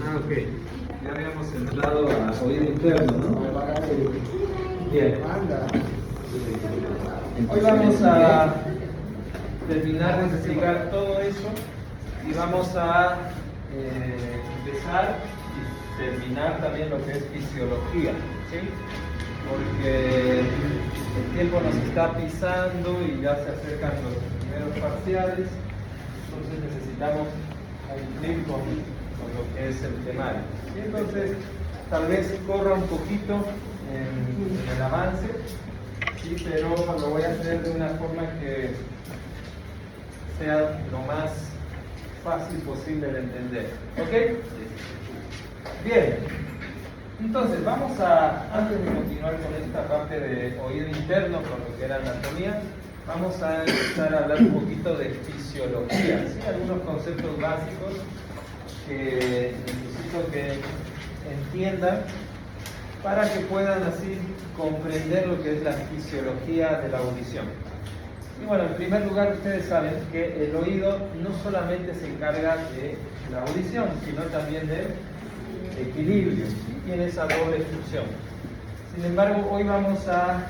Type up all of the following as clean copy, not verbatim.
Ah, ok. Ya habíamos entrado a oído interno, ¿no? Bien. Hoy vamos a terminar de explicar todo eso y vamos a empezar y terminar también lo que es fisiología, ¿sí? Porque el tiempo nos está pisando y ya se acercan los primeros parciales, entonces necesitamos cumplir con lo que es el temario. Y entonces, tal vez corra un poquito en el avance, ¿sí? Pero lo voy a hacer de una forma que sea lo más fácil posible de entender. ¿Ok? Bien. Entonces, vamos a, antes de continuar con esta parte de oído interno, con lo que era anatomía, vamos a empezar a hablar un poquito de fisiología, ¿sí? Algunos conceptos básicos que necesito que entiendan para que puedan así comprender lo que es la fisiología de la audición. Y bueno, en primer lugar, ustedes saben que el oído no solamente se encarga de la audición, sino también del equilibrio, ¿sí? Tiene esa doble función. Sin embargo, hoy vamos a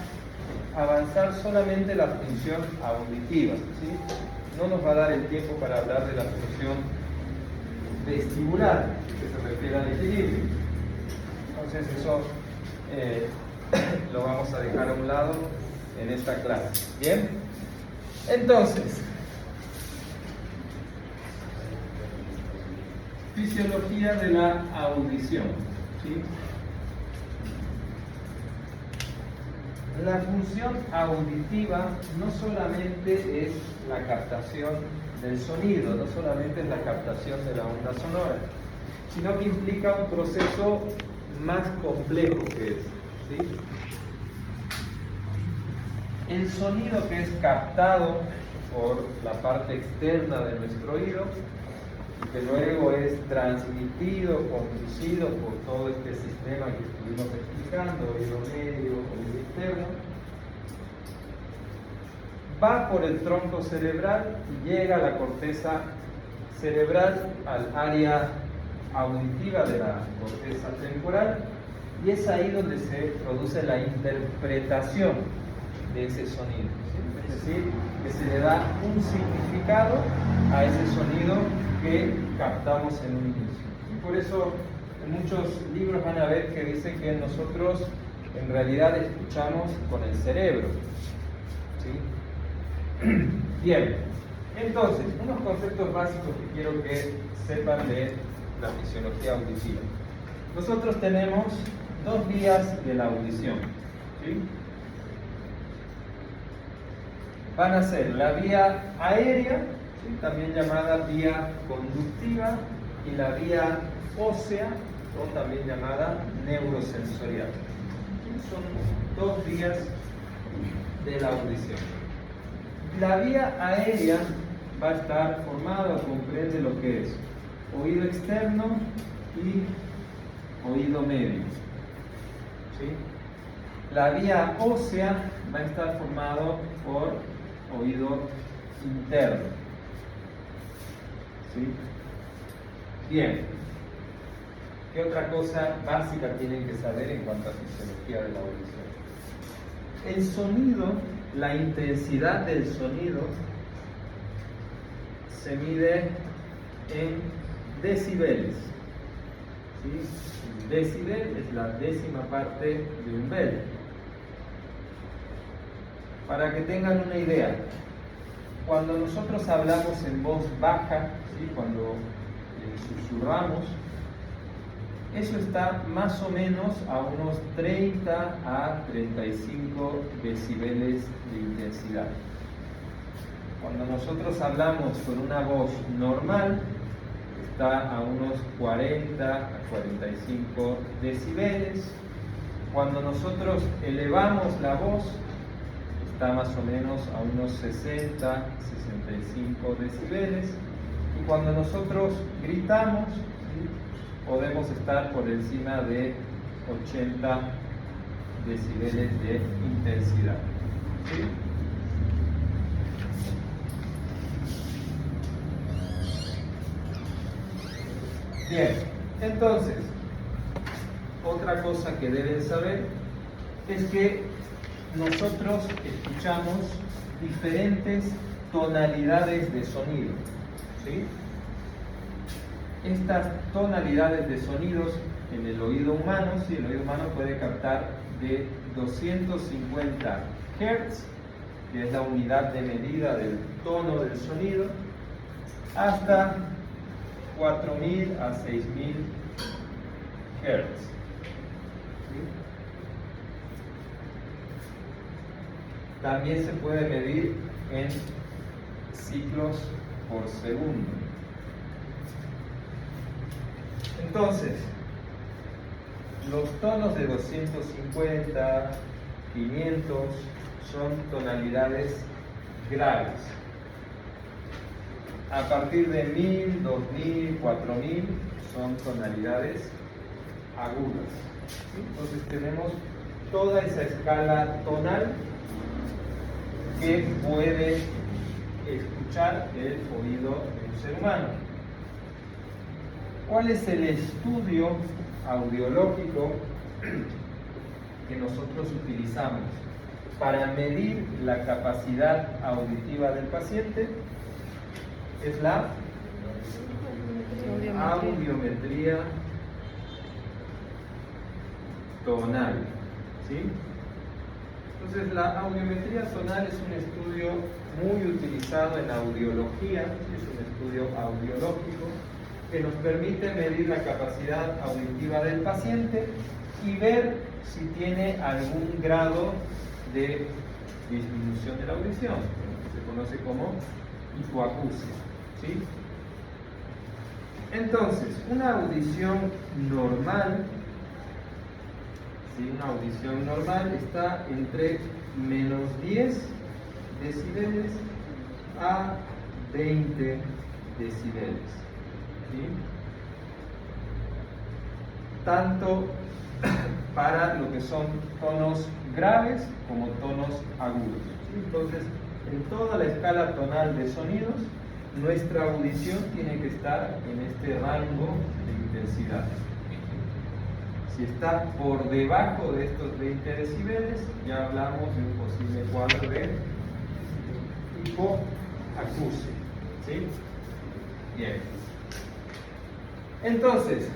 avanzar solamente la función auditiva, ¿sí? No nos va a dar el tiempo para hablar de la función vestibular, que se refiere al equilibrio. Entonces eso lo vamos a dejar a un lado en esta clase. ¿Bien? Entonces, fisiología de la audición, ¿sí? La función auditiva no solamente es la captación del sonido, no solamente es la captación de la onda sonora, sino que implica un proceso más complejo que es, ¿sí? El sonido que es captado por la parte externa de nuestro oído y que luego es transmitido, conducido por todo este sistema que estuvimos explicando, oído medio, oído interno, va por el tronco cerebral y llega a la corteza cerebral, al área auditiva de la corteza temporal, y es ahí donde se produce la interpretación de ese sonido, ¿sí? Es decir, que se le da un significado a ese sonido que captamos en un inicio. Y por eso en muchos libros van a ver que dicen que nosotros en realidad escuchamos con el cerebro, ¿sí? Bien, entonces, unos conceptos básicos que quiero que sepan de la fisiología auditiva. Nosotros tenemos dos vías de la audición, ¿sí? Van a ser la vía aérea, ¿sí? También llamada vía conductiva, y la vía ósea, o también llamada neurosensorial. ¿Sí? Son dos vías de la audición. La vía aérea va a estar formada o comprende lo que es oído externo y oído medio, ¿sí? La vía ósea va a estar formado por oído interno, ¿sí? Bien, ¿qué otra cosa básica tienen que saber en cuanto a fisiología de la audición? El sonido, la intensidad del sonido se mide en decibeles, ¿sí? Decibel es la décima parte de un bel. Para que tengan una idea, cuando nosotros hablamos en voz baja, ¿sí? Cuando susurramos, eso está más o menos a unos 30 a 35 decibeles de intensidad. Cuando nosotros hablamos con una voz normal, está a unos 40 a 45 decibeles. Cuando nosotros elevamos la voz, está más o menos a unos 60, 65 decibeles. Y cuando nosotros gritamos, ¿sí? Podemos estar por encima de 80 decibeles de intensidad, ¿sí? Bien, entonces, otra cosa que deben saber es que nosotros escuchamos diferentes tonalidades de sonido, ¿sí? Estas tonalidades de sonidos en el oído humano, ¿sí? El oído humano puede captar de 250 Hz, que es la unidad de medida del tono del sonido, hasta 4000 a 6000 Hz. ¿Sí? También se puede medir en ciclos por segundo. Entonces, los tonos de 250, 500 son tonalidades graves. A partir de 1000, 2000, 4000 son tonalidades agudas. Entonces tenemos toda esa escala tonal que puede escuchar el oído de un ser humano. ¿Cuál es el estudio audiológico que nosotros utilizamos para medir la capacidad auditiva del paciente? Es la audiometría tonal, ¿sí? Entonces, la audiometría tonal es un estudio muy utilizado en audiología, es un estudio audiológico que nos permite medir la capacidad auditiva del paciente y ver si tiene algún grado de disminución de la audición, que se conoce como hipoacusia, ¿sí? Entonces, una audición normal, ¿sí? Una audición normal está entre menos 10 decibeles a 20 decibeles, ¿sí? Tanto para lo que son tonos graves como tonos agudos, ¿sí? Entonces, en toda la escala tonal de sonidos, nuestra audición tiene que estar en este rango de intensidad. Si está por debajo de estos 20 decibeles, ya hablamos de un posible cuadro de hipoacusia, ¿sí? Bien. Entonces,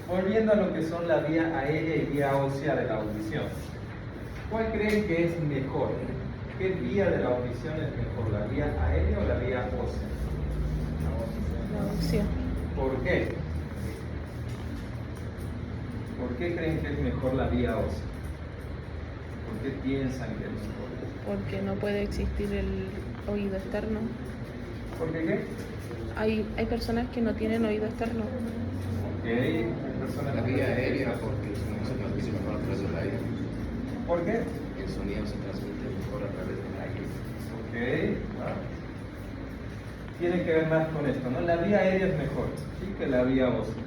volviendo a lo que son la vía aérea y vía ósea de la audición, ¿cuál creen que es mejor? ¿Qué vía de la audición es mejor, la vía aérea o la vía ósea? La ósea. ¿Por qué? ¿Por qué creen que es mejor la vía ósea? ¿Por qué piensan que es mejor? Porque no puede existir el oído externo. ¿Por qué qué? Hay personas que no tienen oído externo. Ok, hay personas La que- vía aérea, porque el sonido se transmite mejor a través del aire. ¿Por qué? El sonido se transmite mejor a través del aire. Ok, wow. Tiene que ver más con esto, ¿no? La vía aérea es mejor, ¿sí? Que la vía ósea.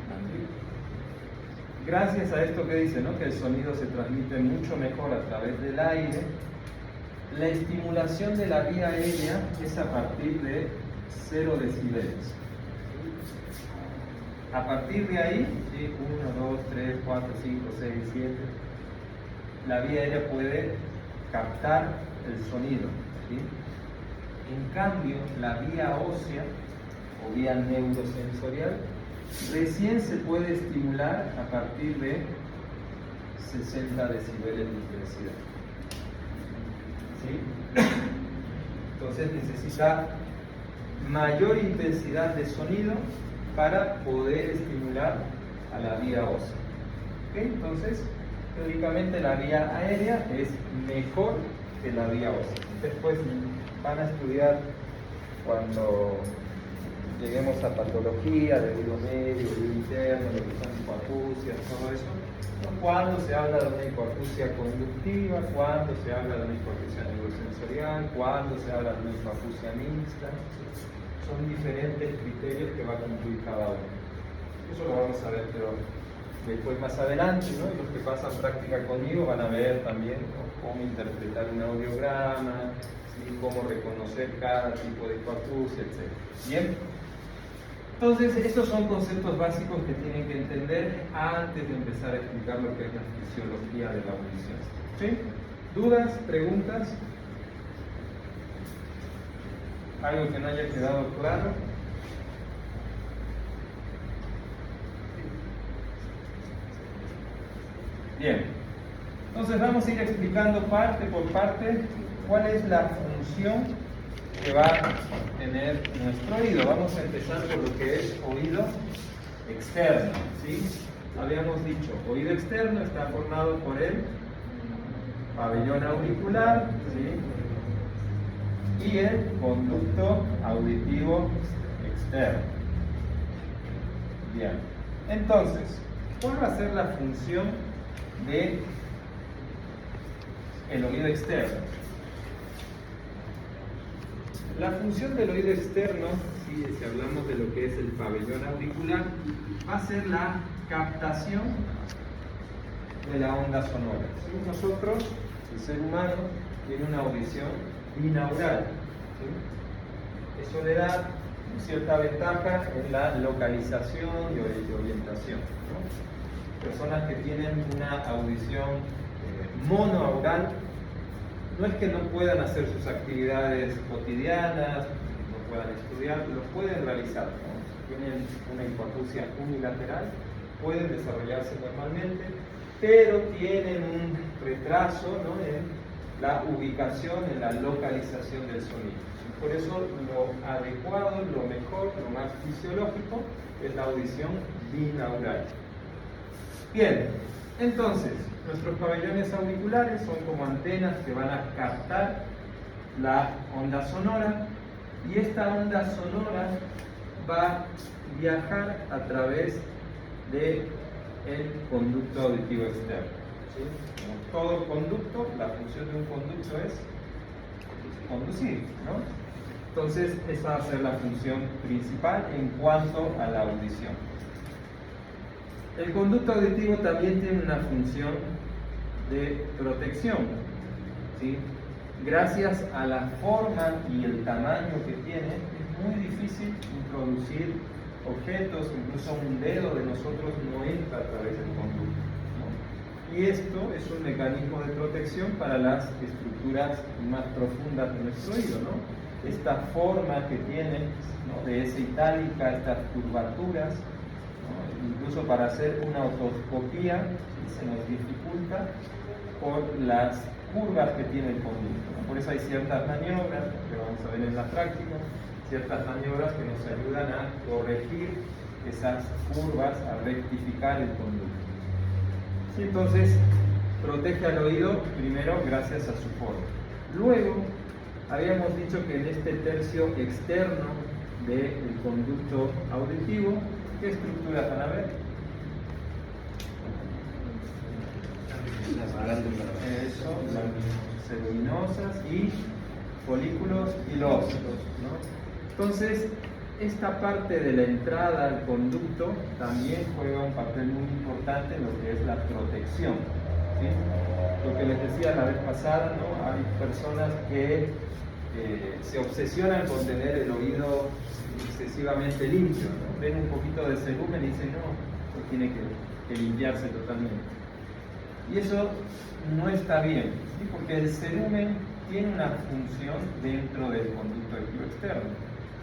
Gracias a esto que dice, ¿no? Que el sonido se transmite mucho mejor a través del aire. La estimulación de la vía aérea es a partir de 0 decibeles. A partir de ahí, ¿sí? 1, 2, 3, 4, 5, 6, 7, la vía aérea puede captar el sonido, ¿sí? En cambio, la vía ósea o vía neurosensorial recién se puede estimular a partir de 60 decibeles de intensidad, ¿sí? Entonces necesita mayor intensidad de sonido para poder estimular a la vía ósea. ¿Ok? Entonces, teóricamente la vía aérea es mejor que la vía ósea. Después van a estudiar cuando lleguemos a patología de oído medio, oído interno, lo que son hipoacusias, todo eso. Cuando se habla de una hipoacusia conductiva, cuando se habla de una hipoacusia neurosensorial, cuando se habla de una hipoacusia mixta. Son diferentes criterios que va a cumplir cada uno. Eso lo vamos a ver, pero después más adelante, ¿no? Y los que pasan práctica conmigo van a ver también cómo interpretar un audiograma, ¿sí? Cómo reconocer cada tipo de hipoacusia, etc. Bien. Entonces, estos son conceptos básicos que tienen que entender antes de empezar a explicar lo que es la fisiología de la audición. ¿Sí? ¿Dudas? ¿Preguntas? ¿Algo que no haya quedado claro? Bien. Entonces vamos a ir explicando parte por parte cuál es la función que va a tener nuestro oído. Vamos a empezar por lo que es oído externo, ¿sí? Habíamos dicho, oído externo está formado por el pabellón auricular, ¿sí? Y el conducto auditivo externo. Bien, entonces, ¿cuál va a ser la función de el oído externo? La función del oído externo, si hablamos de lo que es el pabellón auricular, va a ser la captación de la onda sonora. Nosotros, el ser humano, tiene una audición binaural, ¿sí? Eso le da cierta ventaja en la localización y orientación, ¿no? Personas que tienen una audición monoaural, no es que no puedan hacer sus actividades cotidianas, no puedan estudiar, lo pueden realizar, ¿no? Tienen una hipoacusia unilateral, pueden desarrollarse normalmente, pero tienen un retraso, ¿no?, en la ubicación, en la localización del sonido. Por eso lo adecuado, lo mejor, lo más fisiológico es la audición binaural. Bien, entonces, nuestros pabellones auriculares son como antenas que van a captar la onda sonora, y esta onda sonora va a viajar a través del conducto auditivo externo, ¿sí? Como todo conducto, la función de un conducto es conducir, ¿no? Entonces, esa va a ser la función principal en cuanto a la audición. El conducto auditivo también tiene una función de protección, ¿sí? Gracias a la forma y el tamaño que tiene, es muy difícil introducir objetos, incluso un dedo de nosotros no entra a través del conducto, ¿no? Y esto es un mecanismo de protección para las estructuras más profundas de nuestro oído, ¿no? Esta forma que tiene, ¿no?, de S itálica, estas curvaturas, ¿no? Incluso para hacer una otoscopía, ¿sí?, se nos dificulta por las curvas que tiene el conducto, ¿no? Por eso hay ciertas maniobras, que vamos a ver en la práctica, ciertas maniobras que nos ayudan a corregir esas curvas, a rectificar el conducto. ¿Sí? Entonces, protege al oído primero gracias a su forma. Luego, habíamos dicho que en este tercio externo del conducto auditivo, ¿qué estructuras van a ver? Eso, ceruminosas y folículos pilósitos, ¿no? Entonces, esta parte de la entrada al conducto también juega un papel muy importante en lo que es la protección, ¿sí? Lo que les decía la vez pasada, ¿no? Hay personas que se obsesionan con tener el oído excesivamente limpio, ¿no? Ven un poquito de cerumen y dicen, no, pues tiene que limpiarse totalmente. Y eso no está bien, ¿sí? Porque el cerumen tiene una función dentro del conducto auditivo externo.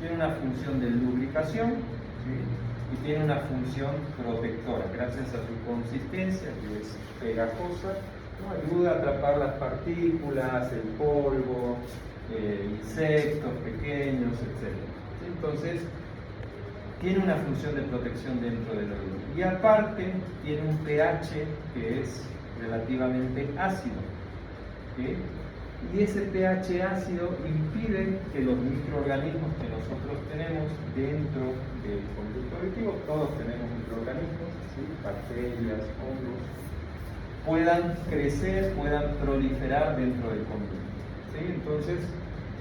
Tiene una función de lubricación, ¿sí?, y tiene una función protectora. Gracias a su consistencia, que es pegajosa, ¿no?, ayuda a atrapar las partículas, el polvo, insectos pequeños, etc. ¿Sí? Entonces, tiene una función de protección dentro del oído. Y aparte, tiene un pH que es relativamente ácido, ¿sí? Y ese pH ácido impide que los microorganismos que nosotros tenemos dentro del conducto auditivo, todos tenemos microorganismos, ¿sí?, bacterias, hongos, puedan crecer, puedan proliferar dentro del conducto, ¿sí? Entonces,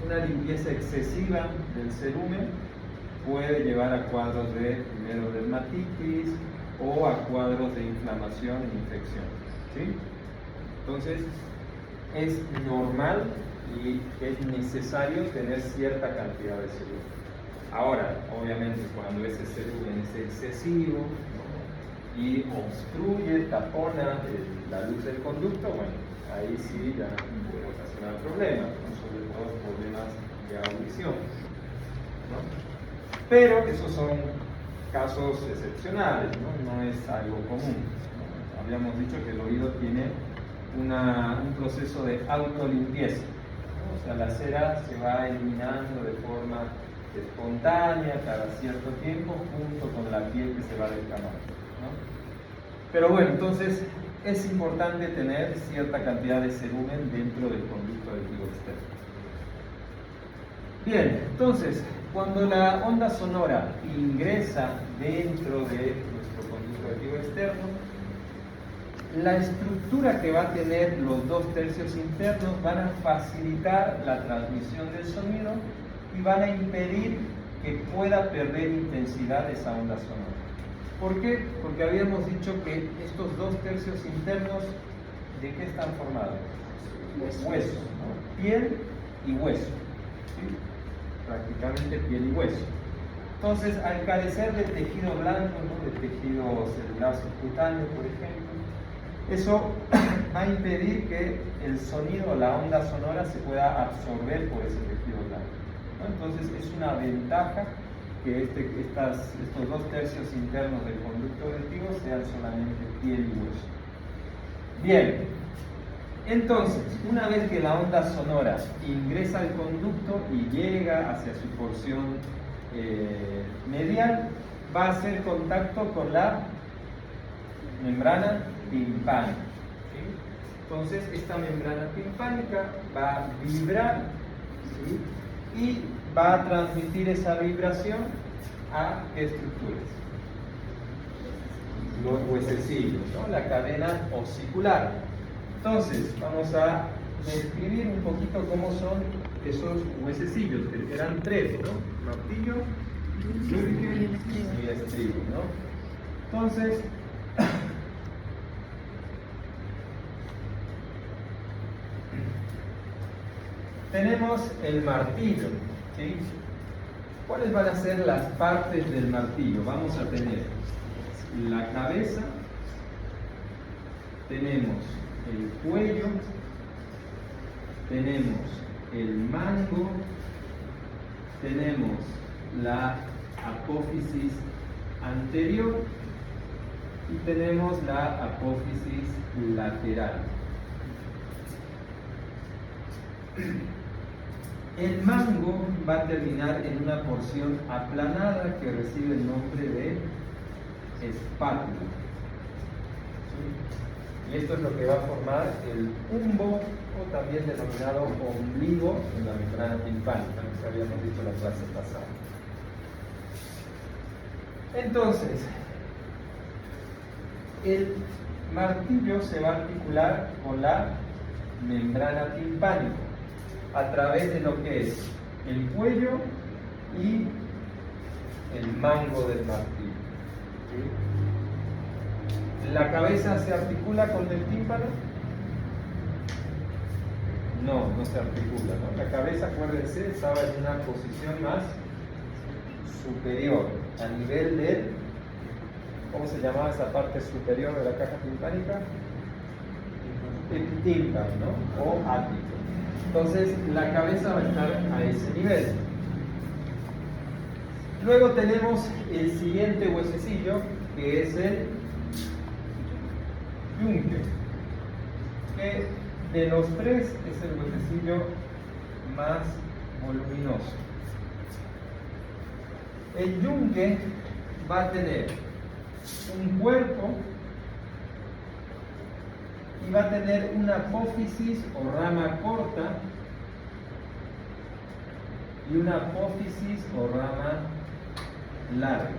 una limpieza excesiva del cerumen puede llevar a cuadros de primero dermatitis o a cuadros de inflamación e infección, ¿sí? Entonces, es normal y es necesario tener cierta cantidad de cerumen. Ahora, obviamente, cuando ese cerumen es excesivo, ¿no? Y obstruye, tapona la luz del conducto, bueno, ahí sí ya puede ocasionar problemas, ¿no? Sobre todo problemas de audición, ¿no? Pero esos son casos excepcionales, ¿no? No es algo común, ¿no? Habíamos dicho que el oído tiene un proceso de autolimpieza, ¿no? O sea, la cera se va eliminando de forma espontánea cada cierto tiempo junto con la piel que se va descamando, ¿no? Pero bueno, entonces es importante tener cierta cantidad de cerumen dentro del conducto auditivo externo. Bien, entonces, cuando la onda sonora ingresa dentro de nuestro conducto auditivo externo, la estructura que va a tener los 2/3 internos van a facilitar la transmisión del sonido y van a impedir que pueda perder intensidad esa onda sonora. ¿Por qué? Porque habíamos dicho que estos 2/3 internos, ¿de qué están formados? Hueso, ¿no? Piel y hueso, ¿sí? Prácticamente piel y hueso. Entonces, al carecer de tejido blanco, ¿no? De tejido celular subcutáneo, por ejemplo, eso va a impedir que el sonido, la onda sonora, se pueda absorber por ese tejido blanco, ¿no? Entonces, es una ventaja que estos 2/3 internos del conducto auditivo sean solamente piel y hueso. Bien, entonces, una vez que la onda sonora ingresa al conducto y llega hacia su porción medial, va a hacer contacto con la membrana timpánica, ¿sí? Entonces, esta membrana timpánica va a vibrar, ¿sí? Y va a transmitir esa vibración a qué estructuras. Los huesecillos, ¿no? La cadena ossicular. Entonces, vamos a describir un poquito cómo son esos huesecillos, que eran 3, ¿no? Martillo, yunque y estribo, ¿no? Entonces, tenemos el martillo, ¿sí? ¿Cuáles van a ser las partes del martillo? Vamos a tener la cabeza, tenemos el cuello, tenemos el mango, tenemos la apófisis anterior y tenemos la apófisis lateral. El mango va a terminar en una porción aplanada que recibe el nombre de espátula. ¿Sí? Y esto es lo que va a formar el umbo, o también denominado ombligo, en la membrana timpánica, que habíamos dicho en la clase pasada. Entonces, el martillo se va a articular con la membrana timpánica a través de lo que es el cuello y el mango del martillo, ¿sí? ¿La cabeza se articula con el tímpano? No, no se articula, ¿no? La cabeza, acuérdense, estaba en una posición más superior, a nivel del, ¿cómo se llamaba esa parte superior de la caja timpánica? Epitímpano, ¿no? O ático. Entonces, la cabeza va a estar a ese nivel. Luego tenemos el siguiente huesecillo, que es el yunque, que de los 3 es el huesecillo más voluminoso. El yunque va a tener un cuerpo y va a tener una apófisis o rama corta y una apófisis o rama larga.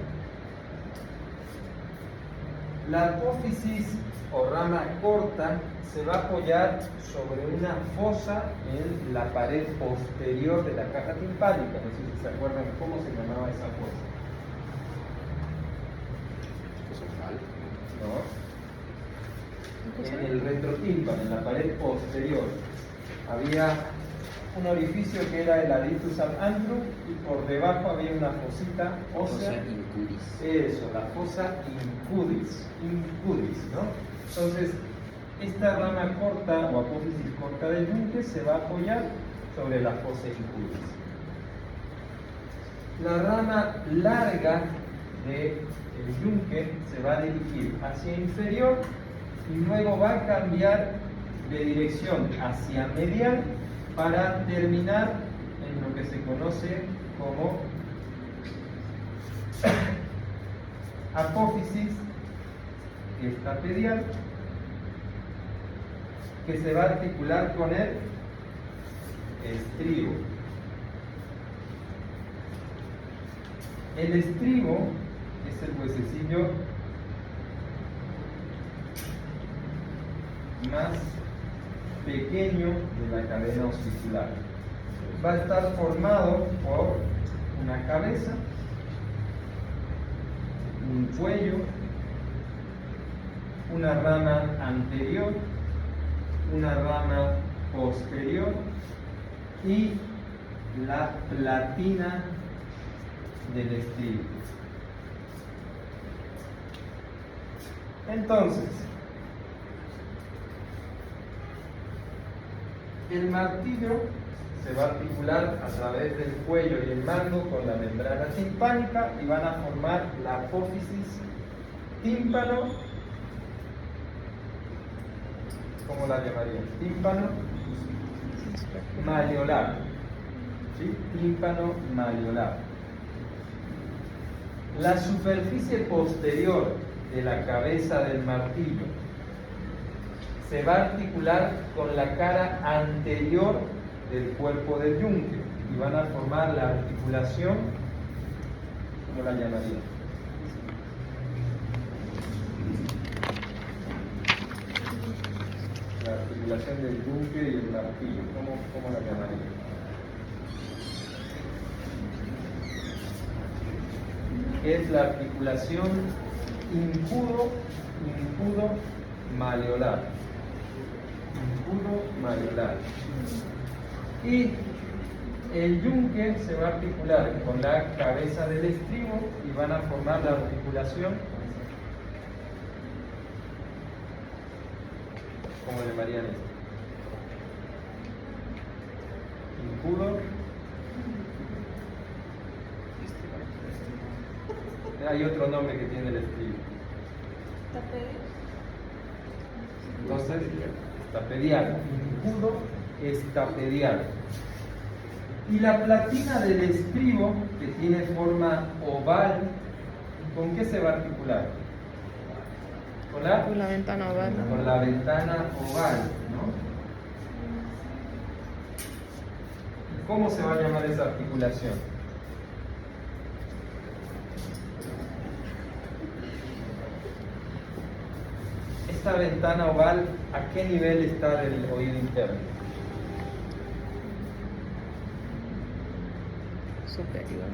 La apófisis o rama corta se va a apoyar sobre una fosa en la pared posterior de la caja timpánica. No sé si se acuerdan cómo se llamaba esa fosa. ¿No? En el retrotímpano, en la pared posterior, había un orificio que era el adytus ad antrum y por debajo había una fosita ósea. Fosa incudis. Eso, la fosa incudis, ¿no? Entonces, esta rama corta o apófisis corta del yunque se va a apoyar sobre la fosa incudis. La rama larga del yunque se va a dirigir hacia inferior y luego va a cambiar de dirección hacia medial para terminar en lo que se conoce como apófisis estapedial, que se va a articular con el estribo. El estribo es el huesecillo más pequeño de la cadena osicular. Va a estar formado por una cabeza, un cuello, una rama anterior, una rama posterior y la platina del estribo. Entonces, el martillo se va a articular a través del cuello y el mango con la membrana timpánica y van a formar la apófisis tímpano. ¿Cómo la llamarían? Tímpano malleolar. ¿Sí? Tímpano malleolar. La superficie posterior de la cabeza del martillo se va a articular con la cara anterior del cuerpo del yunque y van a formar la articulación, ¿cómo la llamaría? La articulación del yunque y el martillo, ¿cómo la llamaría? Es la articulación incudo-malleolar. Incudo-malleolar. Y el yunque se va a articular con la cabeza del estribo y van a formar la articulación, ¿cómo llamarían esto? Incudo. Hay otro nombre que tiene el estribo. Entonces, estapedial. Incudo estapedial. Y la platina del estribo, que tiene forma oval, ¿con qué se va a articular? Con la ventana oval. Con la ventana oval, ¿no? ¿Y cómo se va a llamar esa articulación? Esta ventana oval, ¿a qué nivel está del oído interno? Superior.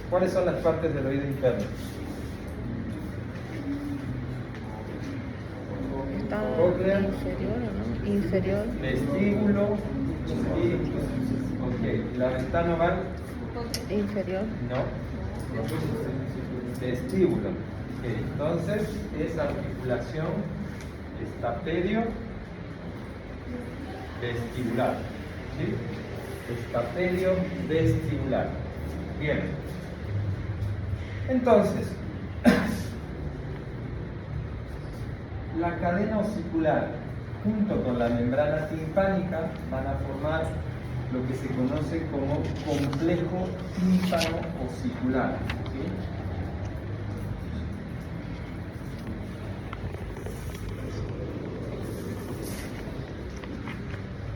¿Cuáles son las partes del oído interno? Está Cóclea. inferior o no? Inferior. Vestíbulo y... Ok, ¿la ventana oval? Inferior. No. Vestíbulo. Ok, entonces es articulación estapedio vestibular. ¿Sí? Estapedio vestibular. Bien. Entonces, la cadena osicular junto con la membrana timpánica van a formar lo que se conoce como complejo tímpano osicular. ¿Sí?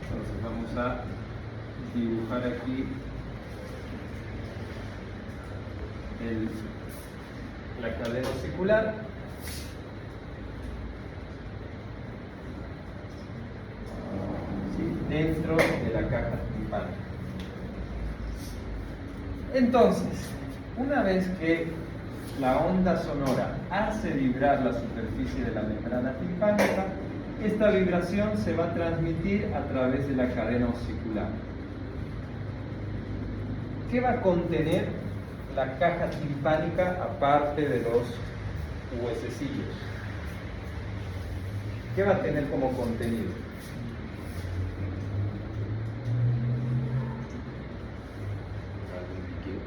Entonces vamos a dibujar aquí la cadena osicular. ¿Sí? Dentro de la caja timpánica. Entonces, una vez que la onda sonora hace vibrar la superficie de la membrana timpánica, esta vibración se va a transmitir a través de la cadena osicular. ¿Qué va a contener la caja timpánica aparte de los huesecillos? ¿Qué va a tener como contenido? ¿Algún líquido?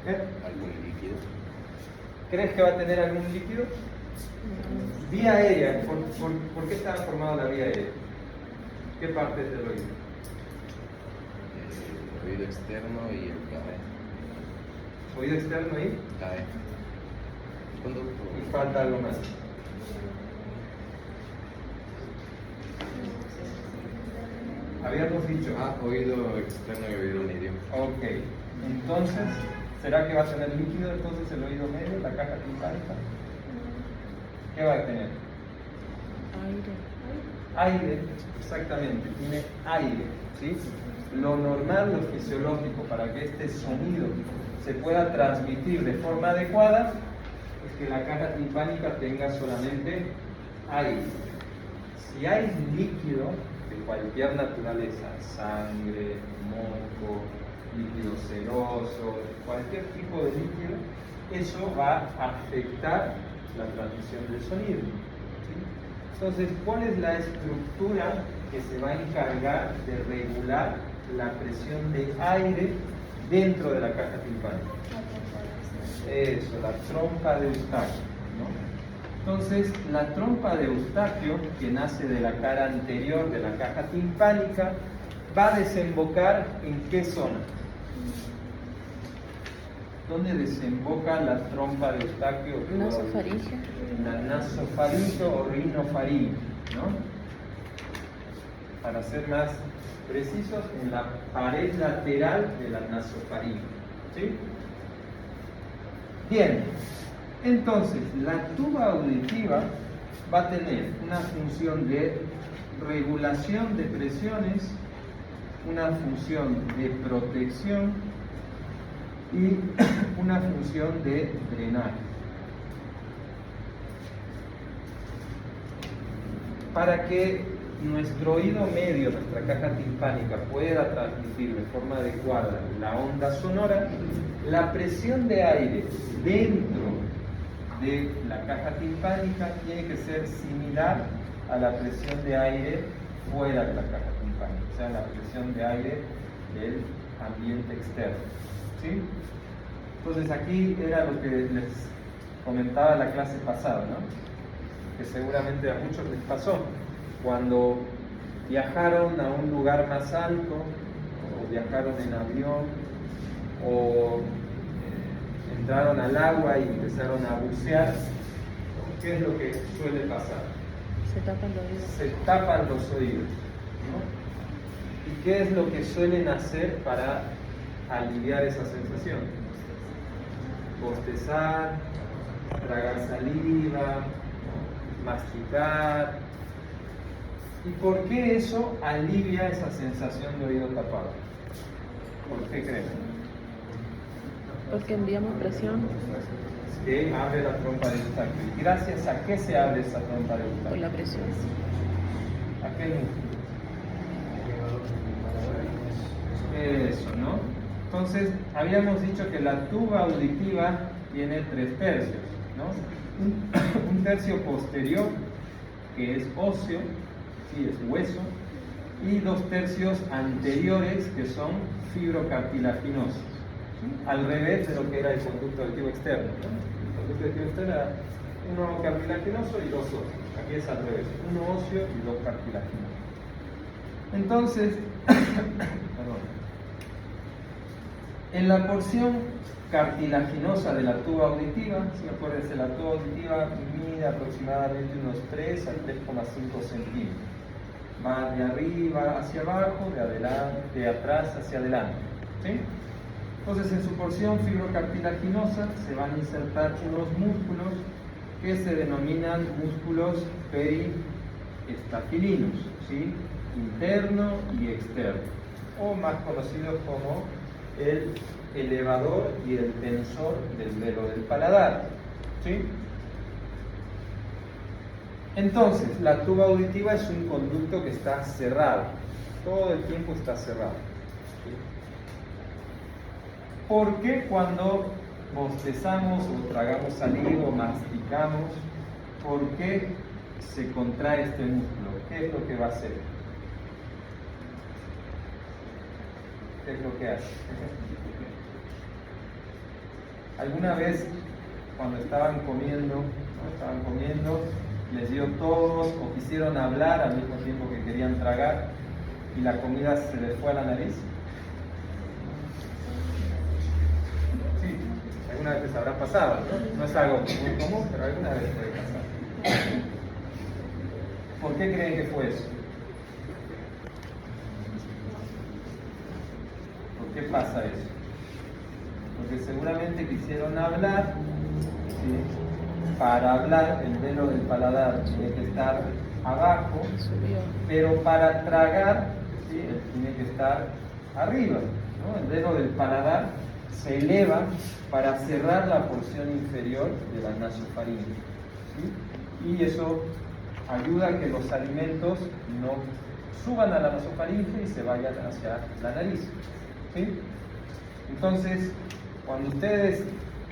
¿Eh? ¿Algún líquido? ¿Crees que va a tener algún líquido? Vía aérea. ¿Por qué está formada la vía aérea? ¿Qué parte es del oído? El oído externo y el CAE. Oído externo y CAE. Conducto. y falta algo más. Habíamos dicho. Oído externo y oído medio. Ok. Entonces, ¿será que va a tener líquido entonces el oído medio, la caja timpánica? ¿Qué va a tener? Aire. Aire, exactamente, tiene aire, ¿sí? Lo normal, lo fisiológico para que este sonido se pueda transmitir de forma adecuada es que la caja timpánica tenga solamente aire. Si hay líquido de cualquier naturaleza, sangre, moco, líquido seroso, cualquier tipo de líquido, eso va a afectar la transmisión del sonido. ¿Sí? Entonces, ¿cuál es la estructura que se va a encargar de regular la presión de aire dentro de la caja timpánica? Eso, la trompa de Eustaquio, ¿no? Entonces, la trompa de Eustaquio, que nace de la cara anterior de la caja timpánica, va a desembocar ¿en qué zona? ¿Dónde desemboca la trompa de Eustaquio? Nasofaringe. La nasofaringe o rinofaringe, ¿no? Para ser más precisos, en la pared lateral de la nasofaringe, ¿sí? Bien, entonces la tuba auditiva va a tener una función de regulación de presiones, una función de protección y una función de drenaje. Para que nuestro oído medio, nuestra caja timpánica, pueda transmitir de forma adecuada la onda sonora, la presión de aire dentro de la caja timpánica tiene que ser similar a la presión de aire fuera de la caja timpánica, o sea, la presión de aire del ambiente externo. ¿Sí? Entonces aquí era lo que les comentaba la clase pasada, ¿no? Que seguramente a muchos les pasó cuando viajaron a un lugar más alto o viajaron en avión o entraron al agua y empezaron a bucear. ¿Qué es lo que suele pasar? Se tapan los oídos. Se tapan los oídos, ¿no? ¿Y qué es lo que suelen hacer para aliviar esa sensación? Bostezar, tragar saliva, masticar. ¿Y por qué eso alivia esa sensación de oído tapado? ¿Por qué creen? Porque enviamos presión Que abre la trompa de Eustaquio. ¿Y gracias a qué se abre esa trompa de Eustaquio? por la presión. ¿A qué músculo? Eso, ¿no? Entonces, habíamos dicho que la tuba auditiva tiene 3 tercios, ¿no? Un tercio posterior, que es óseo, sí, es hueso, y 2 tercios anteriores, que son fibrocartilaginosos, ¿sí? Al revés de lo que era el conducto auditivo externo, ¿no? El conducto auditivo externo era uno cartilaginoso y 2 óseos. Aquí es al revés, uno óseo y 2 cartilaginosos. Entonces, perdón. En la porción cartilaginosa de la tuba auditiva, si acuérdense, la tuba auditiva mide aproximadamente unos 3 a 3,5 centímetros. Va de arriba hacia abajo, de adelante, de atrás hacia adelante, ¿sí? Entonces, en su porción fibrocartilaginosa se van a insertar unos músculos que se denominan músculos periestafilinos, ¿sí? Interno y externo, o más conocidos como el elevador y el tensor del velo del paladar, ¿sí? Entonces, la tuba auditiva es un conducto que está cerrado, todo el tiempo está cerrado. ¿Sí? ¿Por qué cuando bostezamos o tragamos saliva o masticamos, por qué se contrae este músculo? ¿Qué es lo que va a hacer? ¿Qué es lo que hace? ¿Alguna vez cuando estaban comiendo, les dio tos o quisieron hablar al mismo tiempo que querían tragar y la comida se les fue a la nariz? Sí, alguna vez les habrá pasado, ¿no? No es algo muy común, pero alguna vez puede pasar. ¿Por qué creen que fue eso? ¿Por qué pasa eso? Porque seguramente quisieron hablar, ¿sí? Para hablar el velo del paladar tiene que estar abajo, pero para tragar, ¿sí? Tiene que estar arriba, ¿no? El velo del paladar se eleva para cerrar la porción inferior de la nasofaringe, ¿sí? Y eso ayuda a que los alimentos no suban a la nasofaringe y se vayan hacia la nariz, ¿sí? Entonces, cuando ustedes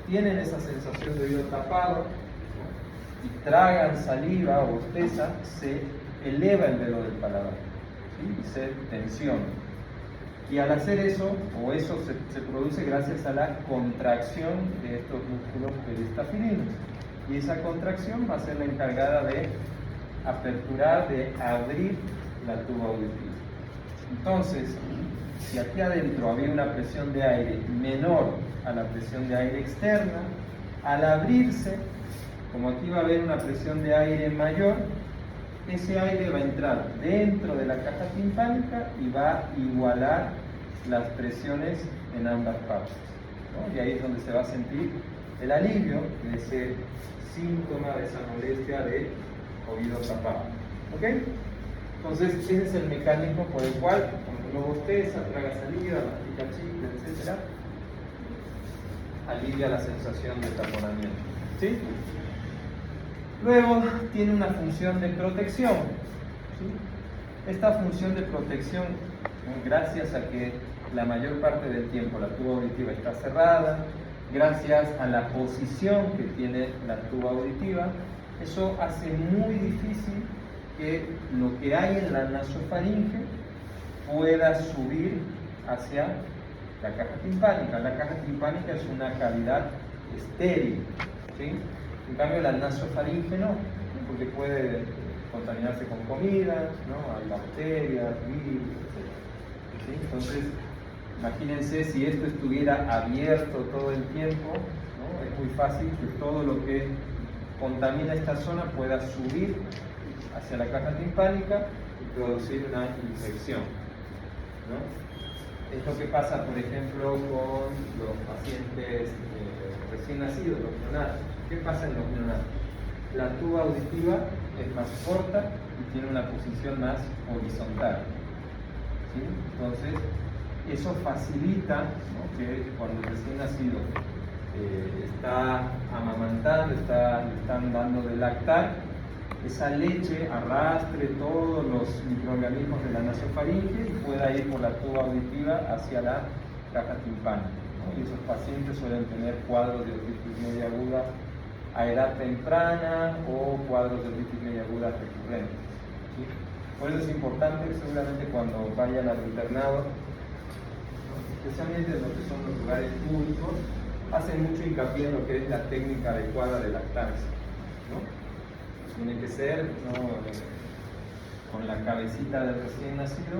tienen esa sensación de oído tapado y tragan saliva o bostezan, se eleva el velo del paladar, ¿sí? Y se tensiona. Y al hacer eso, o eso se produce gracias a la contracción de estos músculos peristafilinos. Y esa contracción va a ser la encargada de aperturar, de abrir la tuba auditiva. Entonces, si aquí adentro había una presión de aire menor a la presión de aire externa, al abrirse, como aquí va a haber una presión de aire mayor, ese aire va a entrar dentro de la caja timpánica y va a igualar las presiones en ambas partes, ¿no? Y ahí es donde se va a sentir el alivio de ese síntoma, de esa molestia de oído tapado. ¿Ok? Entonces, ese es el mecanismo por el cual, cuando uno bosteza, traga saliva, mastica chicle, etc., alivia la sensación de taponamiento. ¿Sí? Luego tiene una función de protección. ¿Sí? Esta función de protección, gracias a que la mayor parte del tiempo la tuba auditiva está cerrada, gracias a la posición que tiene la tuba auditiva, eso hace muy difícil que lo que hay en la nasofaringe pueda subir hacia la caja timpánica. La caja timpánica es una cavidad estéril, ¿sí? En cambio la nasofaringe no, porque puede contaminarse con comida, ¿no? Hay bacterias, virus, etc. ¿Sí? Entonces, imagínense si esto estuviera abierto todo el tiempo, ¿no? Es muy fácil que todo lo que contamina esta zona pueda subir hacia la caja timpánica y producir una infección, ¿no? Es lo que pasa, por ejemplo, con los pacientes recién nacidos, los neonatos. ¿Qué pasa en los neonatos? La tuba auditiva es más corta y tiene una posición más horizontal, ¿sí? Entonces, eso facilita, ¿no? Que cuando el recién nacido está amamantando, le están dando de lactar, esa leche arrastre todos los microorganismos de la nasofaringe y pueda ir por la tuba auditiva hacia la caja timpánica, ¿no? Y esos pacientes suelen tener cuadros de otitis media aguda a edad temprana o cuadros de otitis media aguda recurrentes, ¿sí? Por eso es importante, seguramente cuando vayan al internado, ¿no? Especialmente en lo que son los lugares públicos, hacen mucho hincapié en lo que es la técnica adecuada de lactancia, ¿no? Tiene que ser, ¿no? Con la cabecita del recién nacido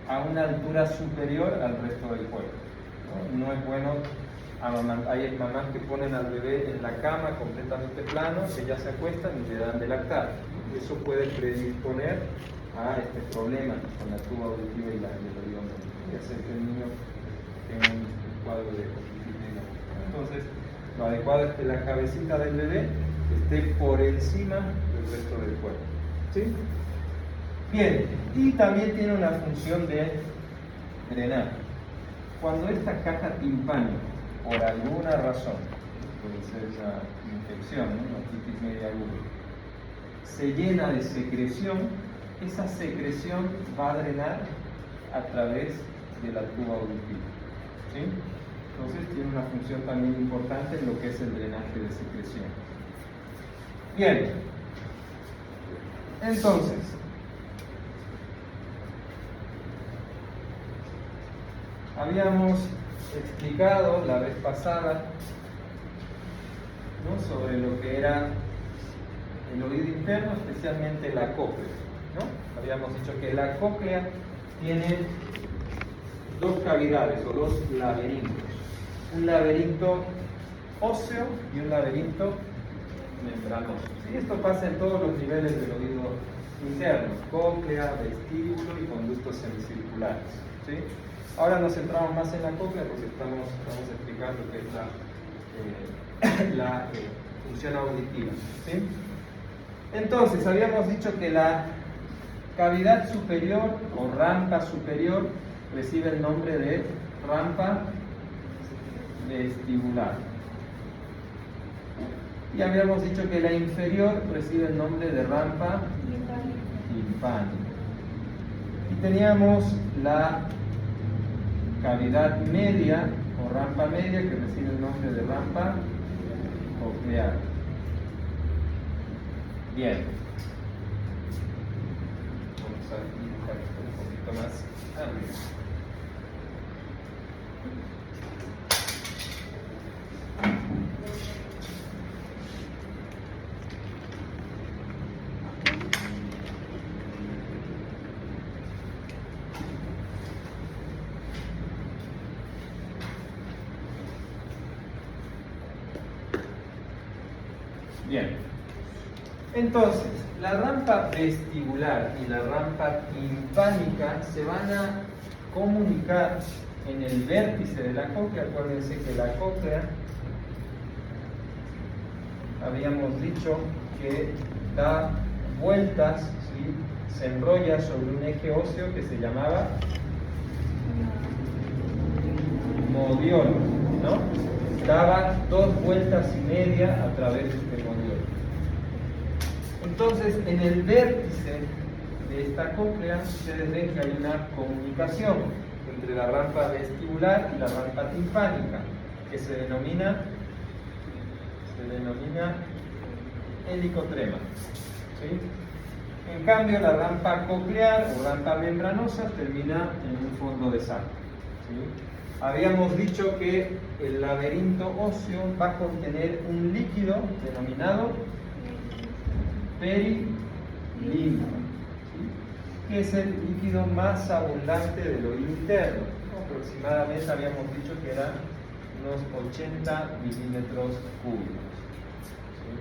a una altura superior al resto del cuerpo, ¿no? No es bueno amamantar. Hay mamás que ponen al bebé en la cama completamente plano, que ya se acuestan y le dan de lactar. Eso puede predisponer a este problema con la tuba auditiva y el oído y hacer que el niño tenga un cuadro de otitis media aguda. Entonces, lo adecuado es que la cabecita del bebé esté por encima del resto del cuerpo, ¿sí? Bien, y también tiene una función de drenar. Cuando esta caja timpánica, por alguna razón, puede ser una infección, ¿no? Una otitis media aguda, se llena de secreción, esa secreción va a drenar a través de la tuba auditiva. ¿Sí? Entonces tiene una función también importante en lo que es el drenaje de secreción. Bien, entonces, habíamos explicado la vez pasada, ¿no?, sobre lo que era el oído interno, especialmente la cóclea, ¿no? Habíamos dicho que la cóclea tiene dos cavidades o dos laberintos, un laberinto óseo y un laberinto membranoso. ¿Sí? Esto pasa en todos los niveles del oído interno: cóclea, vestíbulo y conductos semicirculares. ¿Sí? Ahora nos centramos más en la cóclea porque estamos explicando qué es la función auditiva. ¿Sí? Entonces, habíamos dicho que la cavidad superior o rampa superior recibe el nombre de rampa vestibular. Y habíamos dicho que la inferior recibe el nombre de rampa timpánica. Y teníamos la cavidad media o rampa media que recibe el nombre de rampa coclear. Bien. Vamos a dibujar esto un poquito más arriba. Bien, entonces la rampa vestibular y la rampa timpánica se van a comunicar en el vértice de la cóclea. Acuérdense que la cóclea, habíamos dicho que da vueltas, ¿sí?, se enrolla sobre un eje óseo que se llamaba modiolo, ¿no? Daba 2 vueltas y media a través de este modiolo. Entonces, en el vértice de esta cóclea, ustedes ven que hay una comunicación entre la rampa vestibular y la rampa timpánica, que se denomina helicotrema. ¿Sí? En cambio, la rampa coclear o rampa membranosa termina en un fondo de saco. ¿Sí? Habíamos dicho que el laberinto óseo va a contener un líquido denominado perilinfa, ¿sí?, que es el líquido más abundante del oído interno. Aproximadamente habíamos dicho que eran unos 80 milímetros cúbicos. ¿Sí?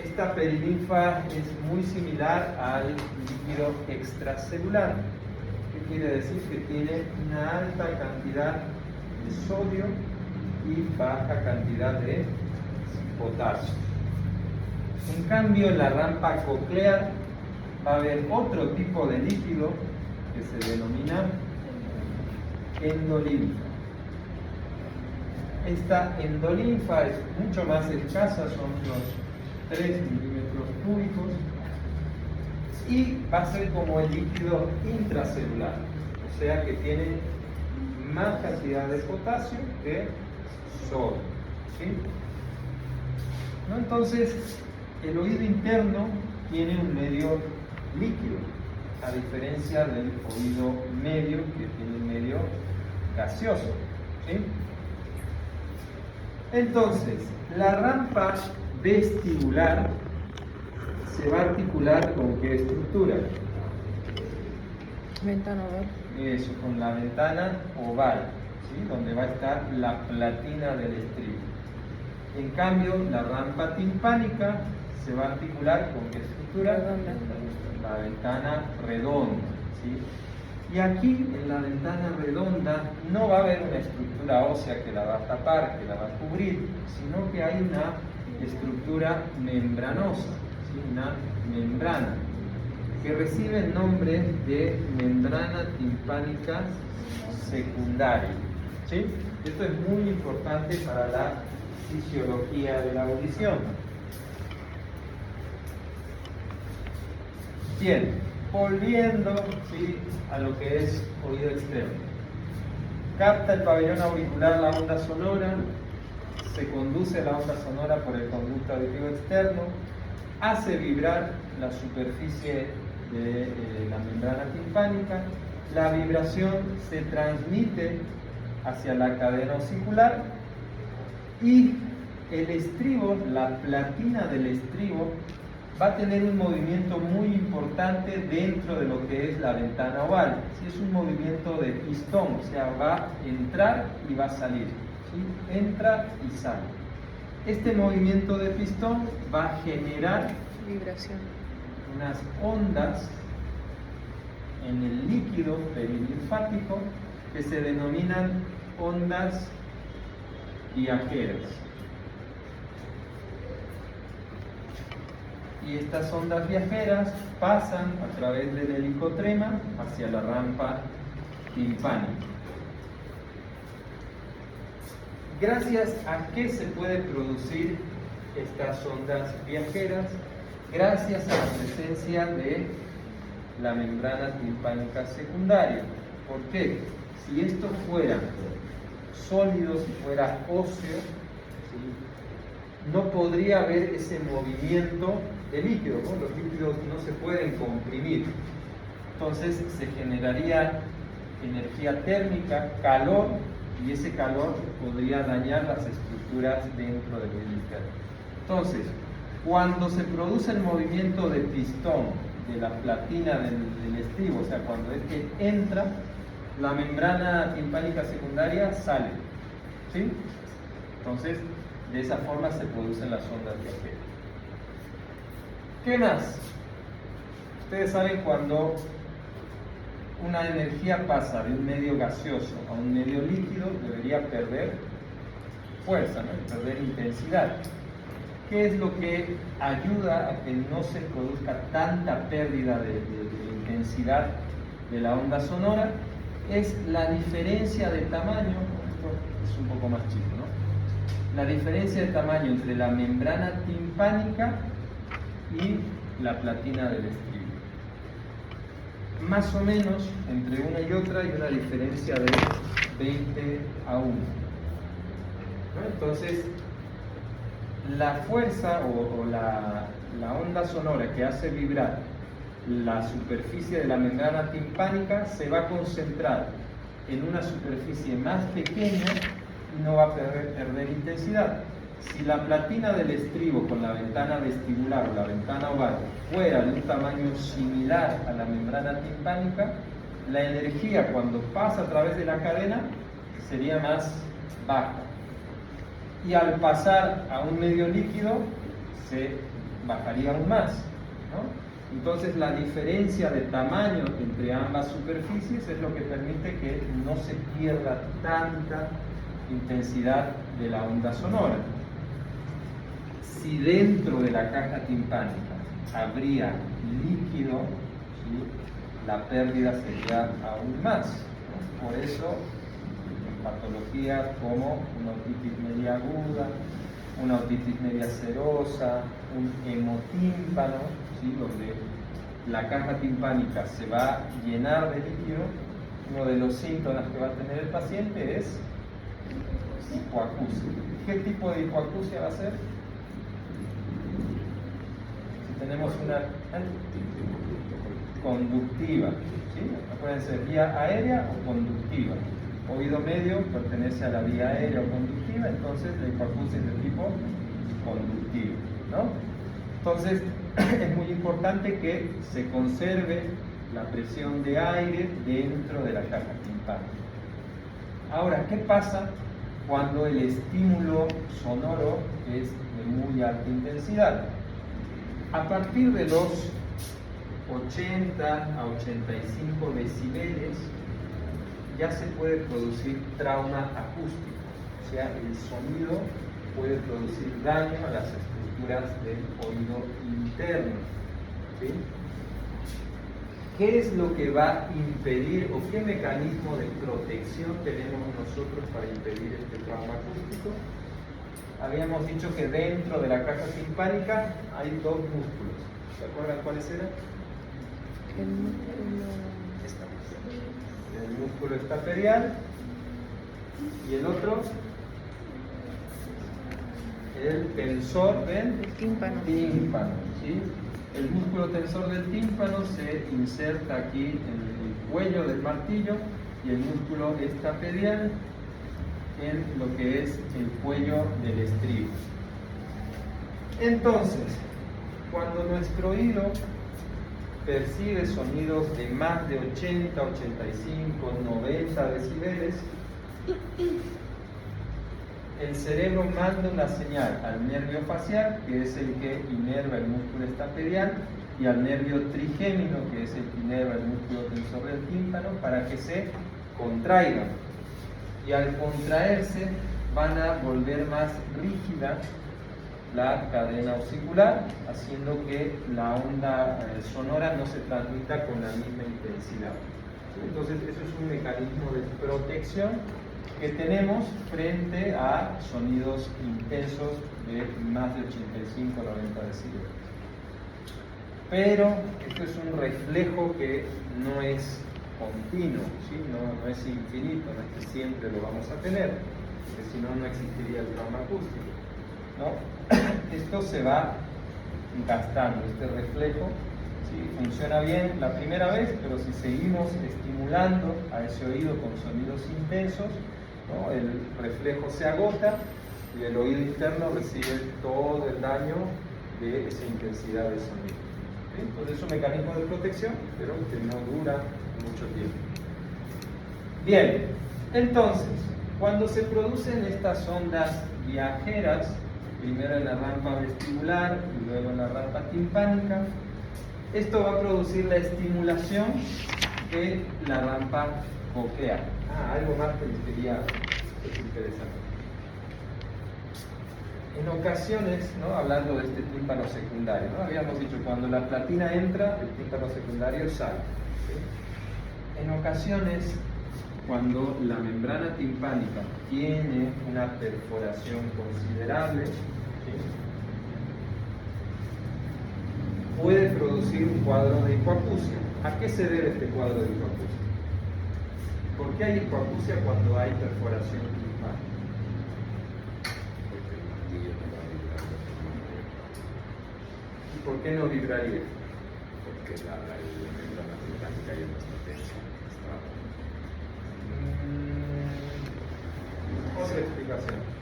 Esta perilinfa es muy similar al líquido extracelular. ¿Qué quiere decir? Que tiene una alta cantidad de sodio y baja cantidad de potasio. En cambio, en la rampa coclear va a haber otro tipo de líquido que se denomina endolinfa. Esta endolinfa es mucho más escasa, son unos 3 milímetros cúbicos, y va a ser como el líquido intracelular, o sea que tiene más cantidad de potasio que sodio. ¿Sí? ¿No? Entonces, el oído interno tiene un medio líquido, a diferencia del oído medio, que tiene un medio gaseoso. ¿Sí? Entonces, la rampa vestibular se va a articular con qué estructura? Ventana oval. Eso, con la ventana oval, ¿sí?, donde va a estar la platina del estribo. En cambio, la rampa timpánica se va a articular con qué estructura? Redonda. La ventana redonda, ¿sí? Y aquí, en la ventana redonda, no va a haber una estructura ósea que la va a tapar, que la va a cubrir, sino que hay una estructura membranosa, ¿sí?, una membrana, que recibe el nombre de membrana timpánica secundaria. ¿Sí? Esto es muy importante para la fisiología de la audición. Bien, volviendo, ¿sí?, a lo que es oído externo. Capta el pabellón auricular la onda sonora, se conduce la onda sonora por el conducto auditivo externo, hace vibrar la superficie de la membrana timpánica, la vibración se transmite hacia la cadena osicular y el estribo, la platina del estribo, va a tener un movimiento muy importante dentro de lo que es la ventana oval. ¿Sí? Es un movimiento de pistón, o sea, va a entrar y va a salir. ¿Sí? Entra y sale. Este movimiento de pistón va a generar Vibración. unas ondas en el líquido perilinfático que se denominan ondas viajeras. Y estas ondas viajeras pasan a través del helicotrema hacia la rampa timpánica. ¿Gracias a qué se puede producir estas ondas viajeras? Gracias a la presencia de la membrana timpánica secundaria. ¿Por qué? Si esto fuera sólido, si fuera óseo, ¿sí?, no podría haber ese movimiento de líquido, ¿no? Los líquidos no se pueden comprimir. Entonces se generaría energía térmica, calor, y ese calor podría dañar las estructuras dentro del oído interno. Entonces, cuando se produce el movimiento de pistón de la platina del estribo, o sea, cuando este entra, la membrana timpánica secundaria sale, ¿sí? Entonces, de esa forma se producen las ondas viajeras. ¿Qué más? Ustedes saben cuando una energía pasa de un medio gaseoso a un medio líquido, debería perder fuerza, ¿no?, perder intensidad. ¿Qué es lo que ayuda a que no se produzca tanta pérdida de intensidad de la onda sonora? Es la diferencia de tamaño, esto es un poco más chico, ¿no? La diferencia de tamaño entre la membrana timpánica y la platina del estribo. Más o menos entre una y otra hay una diferencia de 20 a 1. ¿No? Entonces, la fuerza o la onda sonora que hace vibrar la superficie de la membrana timpánica se va a concentrar en una superficie más pequeña y no va a perder intensidad. Si la platina del estribo con la ventana vestibular o la ventana oval fuera de un tamaño similar a la membrana timpánica, la energía cuando pasa a través de la cadena sería más baja. Y al pasar a un medio líquido se bajaría aún más, ¿no? Entonces la diferencia de tamaño entre ambas superficies es lo que permite que no se pierda tanta intensidad de la onda sonora. Si dentro de la caja timpánica habría líquido, ¿sí?, la pérdida sería aún más, ¿no? Por eso en patologías como una otitis media aguda, una otitis media serosa, un hemotímpano, ¿sí?, donde la caja timpánica se va a llenar de líquido, uno de los síntomas que va a tener el paciente es hipoacusia. ¿Qué tipo de hipoacusia va a ser? Si tenemos una conductiva, ¿sí? Puede ser vía aérea o conductiva. Oído medio pertenece a la vía aérea o conductiva, entonces la hipoacusia es de tipo conductivo, ¿no? Entonces es muy importante que se conserve la presión de aire dentro de la caja timpánica. Ahora, ¿qué pasa cuando el estímulo sonoro es de muy alta intensidad? A partir de los 80 a 85 decibeles ya se puede producir trauma acústico, o sea, el sonido puede producir daño a las estructuras del oído interno, ¿sí? ¿Qué es lo que va a impedir o qué mecanismo de protección tenemos nosotros para impedir este trauma acústico? Habíamos dicho que dentro de la caja timpánica hay dos músculos. ¿Se acuerdan cuáles eran? El músculo. El músculo estapedial. Y el otro, el tensor del El tímpano. tímpano, ¿sí? El músculo tensor del tímpano se inserta aquí en el cuello del martillo y el músculo estapedial en lo que es el cuello del estribo. Entonces, cuando nuestro oído percibe sonidos de más de 80, 85, 90 decibeles, el cerebro manda una señal al nervio facial, que es el que inerva el músculo estapedial, y al nervio trigémino, que es el que inerva el músculo tensor del tímpano, para que se contraigan. Y al contraerse van a volver más rígida la cadena auricular, haciendo que la onda sonora no se transmita con la misma intensidad. Entonces, eso es un mecanismo de protección que tenemos frente a sonidos intensos de más de 85 o 90 decibeles. Pero esto es un reflejo que no es continuo, ¿sí? No es infinito, no es que siempre lo vamos a tener, porque si no, no existiría el trauma acústico, ¿no? Esto se va gastando, este reflejo, ¿sí? Funciona bien la primera vez, pero si seguimos estimulando a ese oído con sonidos intensos, ¿no? El reflejo se agota y el oído interno recibe todo el daño de esa intensidad de sonido. ¿Sí? Entonces es un mecanismo de protección, pero que no dura mucho tiempo. Bien, entonces, cuando se producen estas ondas viajeras, primero en la rampa vestibular y luego en la rampa timpánica, esto va a producir la estimulación de la rampa coclear. Algo más que les quería, que es interesante. En ocasiones, ¿no? Hablando de este tímpano secundario, ¿no? Habíamos dicho, cuando la platina entra, el tímpano secundario sale, ¿sí? En ocasiones, cuando la membrana timpánica tiene una perforación considerable, ¿sí? Puede producir un cuadro de hipoacusia. ¿A qué se debe este cuadro de hipoacusia? ¿Por qué hay hipoacusia cuando hay perforación timpánica? ¿Y por qué no vibraría? Porque la membrana timpánica ya no está tensa. Otra explicación.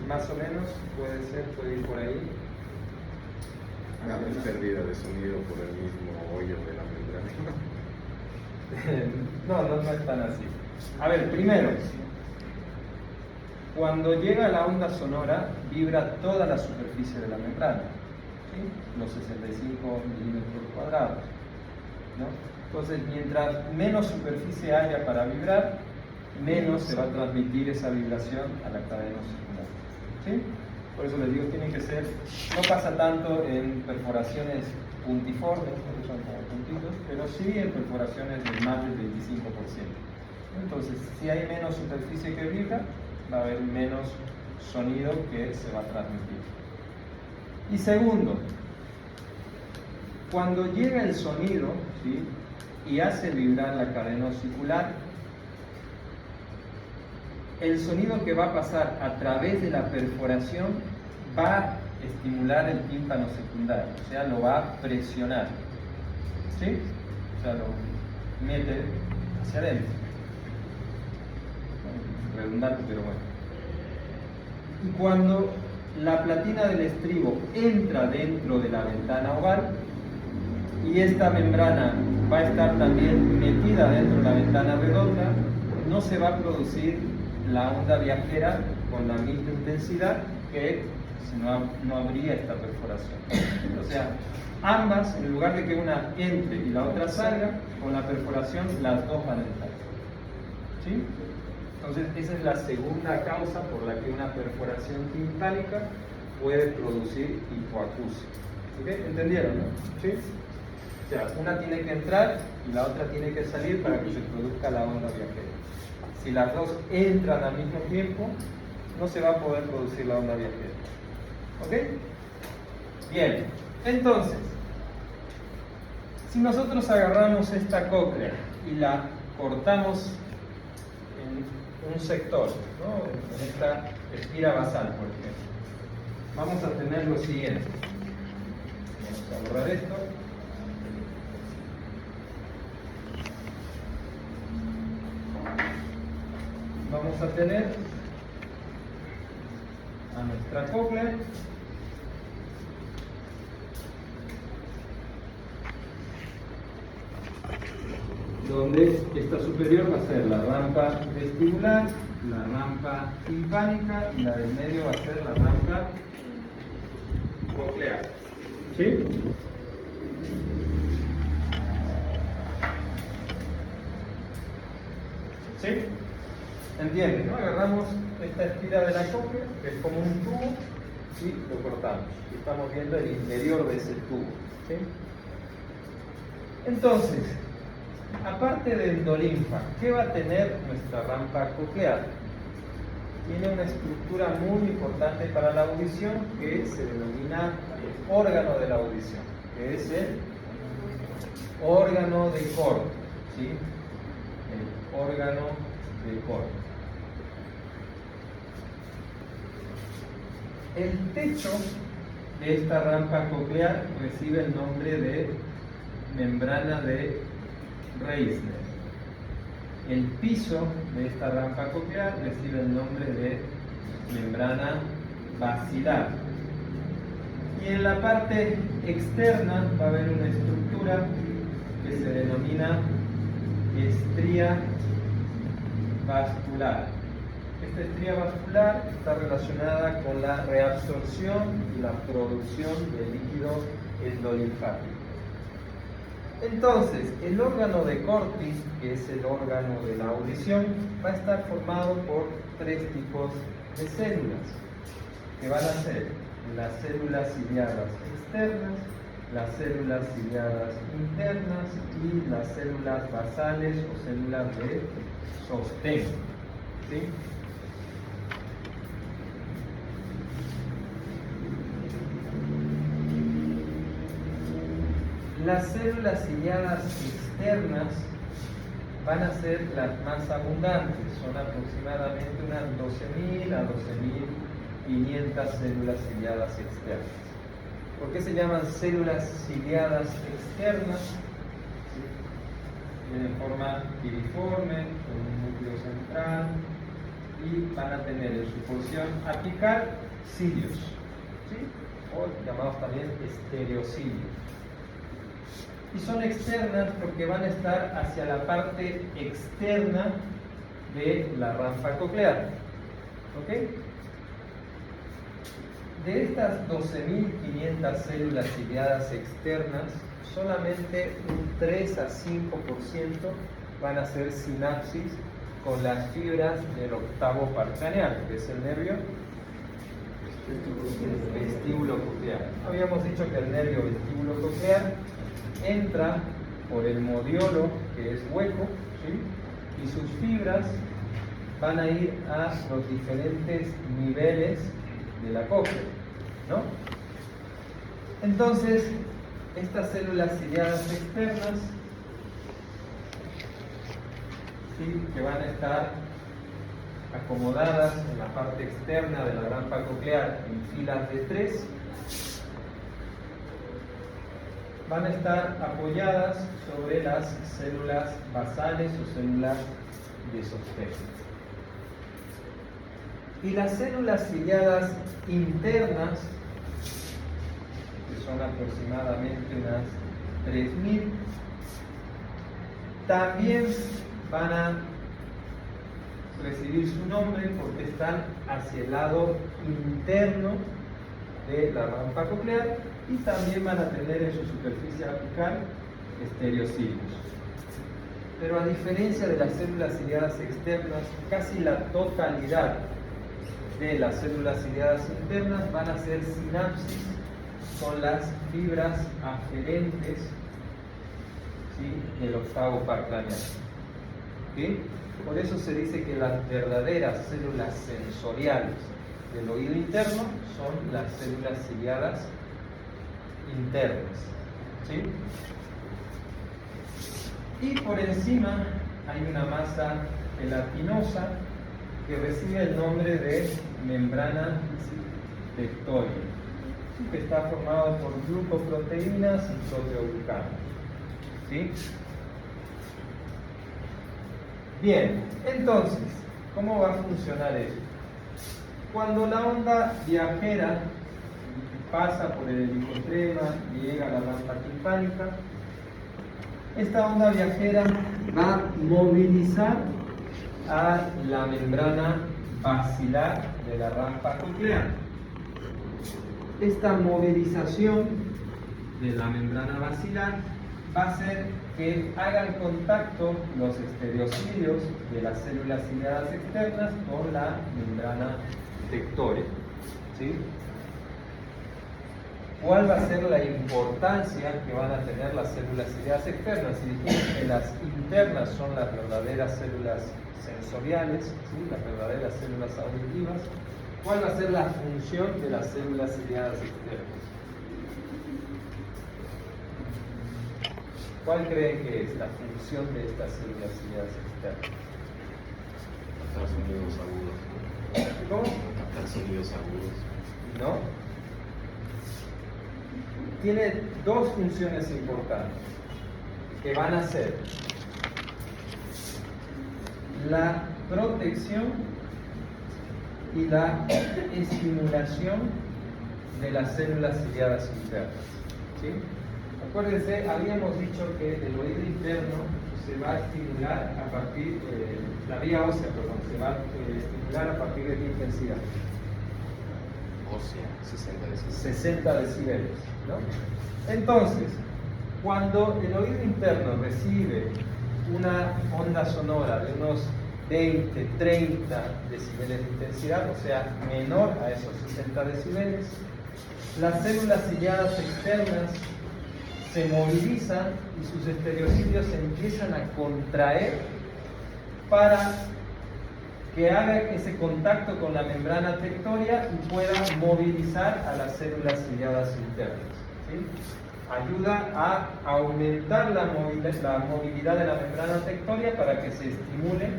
Más o menos, puede ser, puede ir por ahí. Hay pérdida de sonido por el mismo hoyo de la membrana. No es tan así. A ver, primero, cuando llega la onda sonora, vibra toda la superficie de la membrana, ¿sí? Los 65 milímetros cuadrados, ¿no? Entonces, mientras menos superficie haya para vibrar, menos se va a transmitir esa vibración a la cadena auricular, ¿sí? Por eso les digo, tiene que ser, no pasa tanto en perforaciones puntiformes, que son como puntitos, pero sí en perforaciones de más del 25%. Entonces, si hay menos superficie que vibra, va a haber menos sonido que se va a transmitir. Y segundo, cuando llega el sonido, ¿sí? Y hace vibrar la cadena auricular, el sonido que va a pasar a través de la perforación va a estimular el tímpano secundario, o sea, lo va a presionar, ¿sí? O sea, lo mete hacia adentro. Redundante, pero bueno. Y cuando la platina del estribo entra dentro de la ventana oval y esta membrana va a estar también metida dentro de la ventana redonda, no se va a producir la onda viajera con la misma intensidad que si no habría esta perforación. O sea, ambas, en lugar de que una entre y la otra salga, con la perforación las dos van a entrar. ¿Sí? Entonces, esa es la segunda causa por la que una perforación timpánica puede producir hipoacusia. ¿Okay? ¿Entendieron, no? ¿Sí? O sea, una tiene que entrar y la otra tiene que salir para que se produzca la onda viajera. Si las dos entran al mismo tiempo, no se va a poder producir la onda viajera. ¿Ok? Bien, entonces, si nosotros agarramos esta cóclea y la cortamos en un sector, ¿no? En esta espira basal, por ejemplo, vamos a tener lo siguiente. Vamos a borrar esto. Vamos a tener a nuestra cóclea donde esta superior va a ser la rampa vestibular, la rampa timpánica y la del medio va a ser la rampa coclear. ¿Sí? ¿Sí? ¿Entienden? ¿No? Agarramos esta espira de la cóclea, que es como un tubo, y lo cortamos. Y estamos viendo el interior de ese tubo. ¿Sí? Entonces, aparte de endolinfa, ¿qué va a tener nuestra rampa coclear? Tiene una estructura muy importante para la audición que se denomina el órgano de la audición, que es el órgano de Corr. ¿Sí? El órgano de Corr. El techo de esta rampa coclear recibe el nombre de membrana de Reisner. El piso de esta rampa coclear recibe el nombre de membrana basilar. Y en la parte externa va a haber una estructura que se denomina estría vascular. Esta estría vascular está relacionada con la reabsorción y la producción de líquido endolinfático. Entonces, el órgano de Corti, que es el órgano de la audición, va a estar formado por tres tipos de células, que van a ser las células ciliadas externas, las células ciliadas internas y las células basales o células de sostén. ¿Sí? Las células ciliadas externas van a ser las más abundantes, son aproximadamente unas 12.000 a 12.500 células ciliadas externas. ¿Por qué se llaman células ciliadas externas? ¿Sí? Tienen forma piriforme, con un núcleo central y van a tener en su porción apical cilios, ¿sí? O llamados también estereocilios. Y son externas porque van a estar hacia la parte externa de la rampa coclear. ¿Ok? De estas 12.500 células ciliadas externas, solamente un 3 a 5% van a hacer sinapsis con las fibras del octavo par craneal, que es el nervio vestíbulo coclear. Habíamos dicho que el nervio vestíbulo coclear entra por el modiolo, que es hueco, ¿sí? Y sus fibras van a ir a los diferentes niveles de la cóclea, ¿no? Entonces, estas células ciliadas externas, ¿sí? Que van a estar acomodadas en la parte externa de la rampa coclear en filas de 3, van a estar apoyadas sobre las células basales o células de sostén. Y las células ciliadas internas, que son aproximadamente unas 3.000, también van a recibir su nombre porque están hacia el lado interno de la rampa coclear y también van a tener en su superficie apical estereocilios. Pero a diferencia de las células ciliadas externas, casi la totalidad de las células ciliadas internas van a hacer sinapsis con las fibras aferentes, ¿sí? Del octavo par craneal. ¿Okay? Por eso se dice que las verdaderas células sensoriales del oído interno son las células ciliadas internas. ¿Sí? Y por encima hay una masa gelatinosa que recibe el nombre de membrana tectóide, que está formado por glucoproteínas y proteoglucanos. ¿Sí? Bien, entonces, ¿cómo va a funcionar esto? Cuando la onda viajera pasa por el helicotrema y llega a la rampa timpánica, esta onda viajera va a movilizar a la membrana basilar de la rampa coclear. Esta movilización de la membrana basilar va a hacer que hagan contacto los estereocilios de las células ciliadas externas con la membrana tectóide. ¿Sí? ¿Cuál va a ser la importancia que van a tener las células ciliadas externas? Si dijimos que las internas son las verdaderas células sensoriales, ¿sí? Las verdaderas células auditivas, ¿cuál va a ser la función de las células ciliadas externas? ¿Cuál creen que es la función de estas células ciliadas externas? Captar sonidos agudos. ¿Cómo? Captar sonidos agudos. ¿No? Tiene dos funciones importantes que van a ser la protección y la estimulación de las células ciliadas internas. ¿Sí? Acuérdense, habíamos dicho que el oído interno se va a estimular a partir, la vía ósea, perdón, se va a estimular a partir de qué intensidad. Ósea, 60 decibeles. 60 decibeles, ¿no? Entonces, cuando el oído interno recibe una onda sonora de unos 20, 30 decibeles de intensidad, o sea, menor a esos 60 decibeles, las células ciliadas externas se movilizan y sus estereocilios se empiezan a contraer para que haga ese contacto con la membrana tectórea y pueda movilizar a las células ciliadas internas. ¿Sí? Ayuda a aumentar la movilidad de la membrana tectórea para que se estimule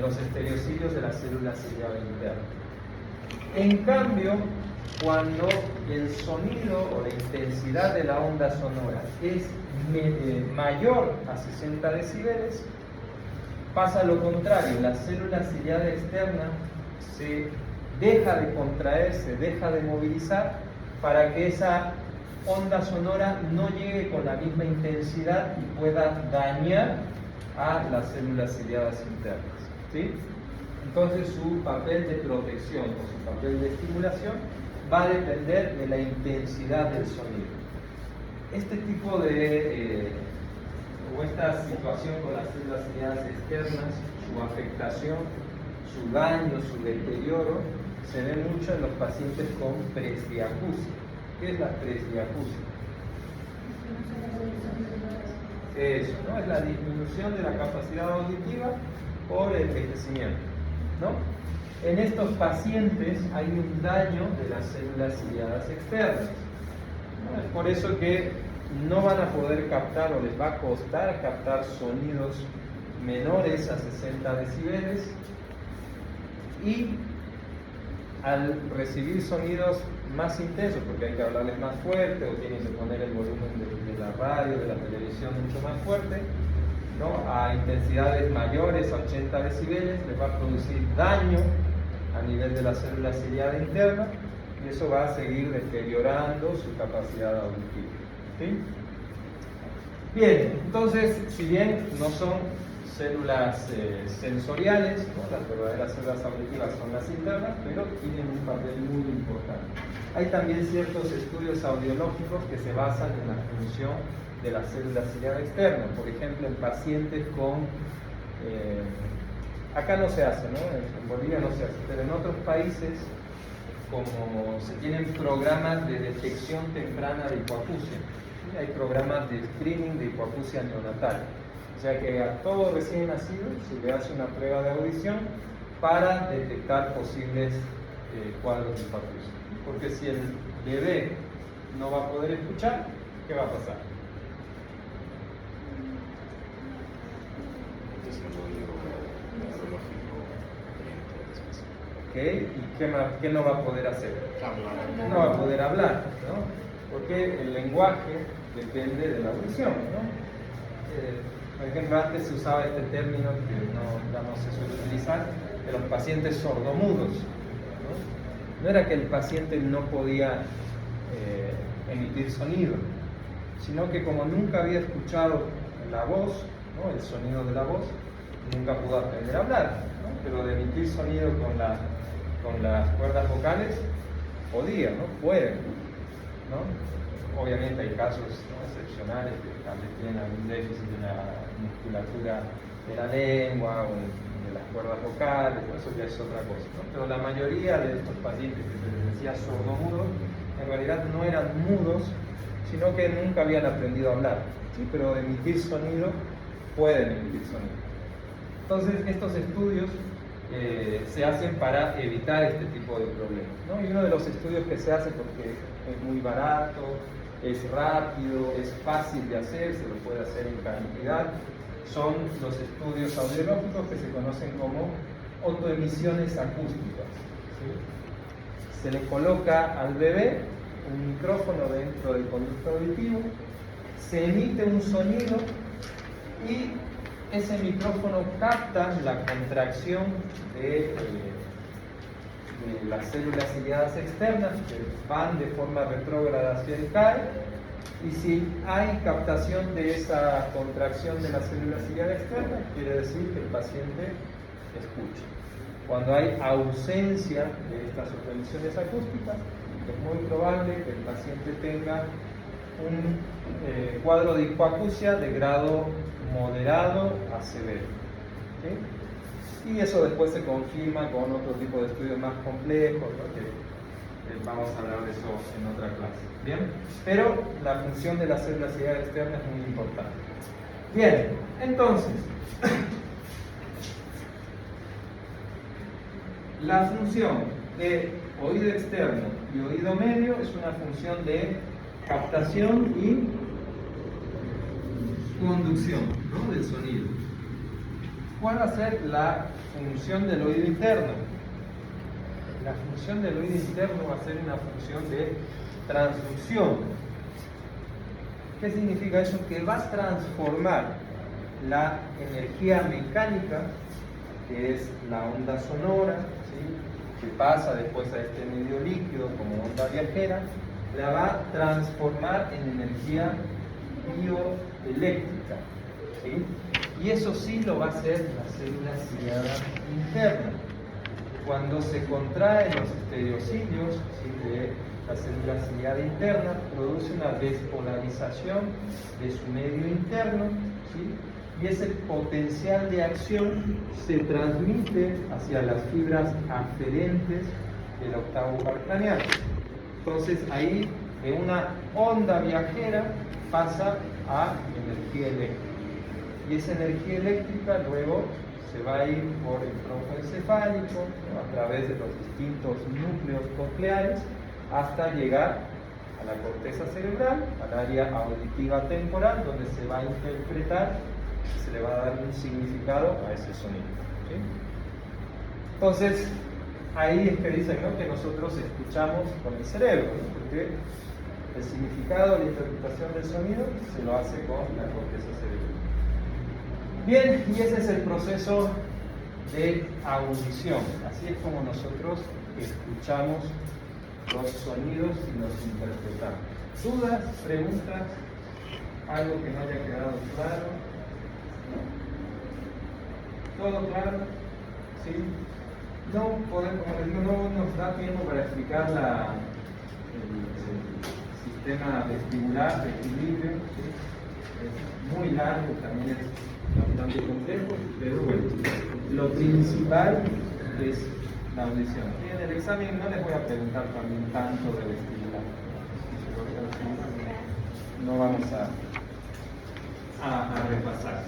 los estereocilios de las células ciliadas internas. En cambio, cuando el sonido o la intensidad de la onda sonora es mayor a 60 decibeles, pasa lo contrario, la célula ciliada externa se deja de contraer, se deja de movilizar para que esa onda sonora no llegue con la misma intensidad y pueda dañar a las células ciliadas internas. ¿Sí? Entonces su papel de protección o su papel de estimulación va a depender de la intensidad del sonido. Este tipo de o esta situación con las células ciliadas externas, su afectación, su daño, su deterioro, se ve mucho en los pacientes con presbiacusia. ¿Qué es la presbiacusia? Eso, ¿no? Es la disminución de la capacidad auditiva por envejecimiento, ¿no? En estos pacientes hay un daño de las células ciliadas externas, ¿no? Es por eso que no van a poder captar o les va a costar captar sonidos menores a 60 decibeles y al recibir sonidos más intensos, porque hay que hablarles más fuerte o tienen que poner el volumen de la radio, de la televisión mucho más fuerte, ¿no? A intensidades mayores a 80 decibeles les va a producir daño a nivel de la célula ciliada interna y eso va a seguir deteriorando su capacidad auditiva. ¿Sí? Bien, entonces, si bien no son células sensoriales, ¿no? Las verdaderas células auditivas son las internas, pero tienen un papel muy importante. Hay también ciertos estudios audiológicos que se basan en la función de la célula ciliada externa. Por ejemplo, en pacientes con... acá no se hace, ¿no? En Bolivia no se hace, pero en otros países, como se tienen programas de detección temprana de hipoacusia, ¿sí? Hay programas de screening de hipoacusia neonatal. sea que a todo recién nacido se le hace una prueba de audición para detectar posibles cuadros de hipoacusia. Porque si el bebé no va a poder escuchar, ¿qué va a pasar? ¿Okay? ¿Y qué no va a poder hacer? No va a poder hablar, ¿no? Porque el lenguaje depende de la audición, ¿no? Por ejemplo, antes se usaba este término que ya no se suele utilizar, de los pacientes sordomudos, ¿no? No era que el paciente no podía emitir sonido, sino que como nunca había escuchado la voz, ¿no? El sonido de la voz, nunca pudo aprender a hablar, ¿no? Pero de emitir sonido con las cuerdas vocales podía, ¿no? Puede, ¿no? Obviamente hay casos, ¿no? Excepcionales que tal vez tienen algún déficit de la musculatura de la lengua o de las cuerdas vocales, eso ya es otra cosa, ¿no? Pero la mayoría de estos pacientes que se les decía sordomudos, en realidad no eran mudos, sino que nunca habían aprendido a hablar, ¿sí? Pero emitir sonido, pueden emitir sonido. Entonces estos estudios se hacen para evitar este tipo de problemas, ¿no? Y uno de los estudios que se hace, porque es muy barato, es rápido, es fácil de hacer, se lo puede hacer en cantidad, son los estudios audiológicos que se conocen como autoemisiones acústicas, ¿sí? Se le coloca al bebé un micrófono dentro del conducto auditivo, se emite un sonido y ese micrófono capta la contracción de las células ciliadas externas que van de forma retrógrada hacia el CAE, y si hay captación de esa contracción de la célula ciliada externa, quiere decir que el paciente escucha. Cuando hay ausencia de estas autoemisiones acústicas, es muy probable que el paciente tenga un cuadro de hipoacusia de grado moderado a severo, ¿sí? Y eso después se confirma con otro tipo de estudios más complejos, ¿no? Que vamos a hablar de eso en otra clase. ¿Bien? Pero la función de la célula ciliada externa es muy importante. Bien, entonces, la función de oído externo y oído medio es una función de captación y conducción, ¿no? Del sonido. ¿Cuál va a ser la función del oído interno? La función del oído interno va a ser una función de transducción. ¿Qué significa eso? Que va a transformar la energía mecánica, que es la onda sonora, ¿sí? Que pasa después a este medio líquido como onda viajera, la va a transformar en energía bioeléctrica, ¿sí? Y eso sí lo va a hacer la célula ciliada interna. Cuando se contraen los estereocilios, ¿sí? De la célula ciliada interna, produce una despolarización de su medio interno, ¿sí? Y ese potencial de acción se transmite hacia las fibras aferentes del octavo craneal. Entonces ahí de una onda viajera pasa a energía eléctrica. Y esa energía eléctrica luego se va a ir por el tronco encefálico, ¿no? A través de los distintos núcleos cocleares hasta llegar a la corteza cerebral, al área auditiva temporal, donde se va a interpretar, se le va a dar un significado a ese sonido, ¿sí? Entonces, ahí es que dicen, ¿no? Que nosotros escuchamos con el cerebro, ¿no? Porque el significado, la interpretación del sonido se lo hace con la corteza cerebral. Bien, y ese es el proceso de audición. Así es como nosotros escuchamos los sonidos y los interpretamos. ¿Dudas, preguntas? ¿Algo que no haya quedado claro? ¿Todo claro? ¿Sí? No podemos, no nos da tiempo para explicar el sistema vestibular de equilibrio, ¿sí? Es muy largo, también es bastante complejo, pero bueno, lo principal es la audición. Y en el examen no les voy a preguntar también tanto de vestibular, no vamos a a repasar.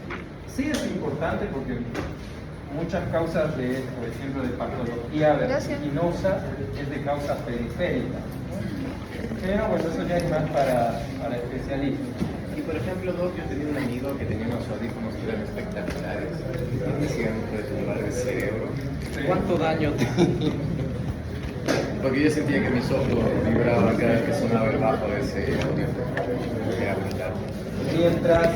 Sí es importante porque muchas causas de, por ejemplo, de patología vertiginosa es de causa periférica, ¿no? Pero bueno, eso ya es más para especialistas. Y por ejemplo, Doc, yo tenía un amigo que tenía unos audífonos que eran espectaculares. Y decían que tumbar el cerebro. ¿Cuánto daño tenía? Porque yo sentía que mis ojos vibraban cada vez que sonaba el bajo de ese audífono. Era brutal. Mientras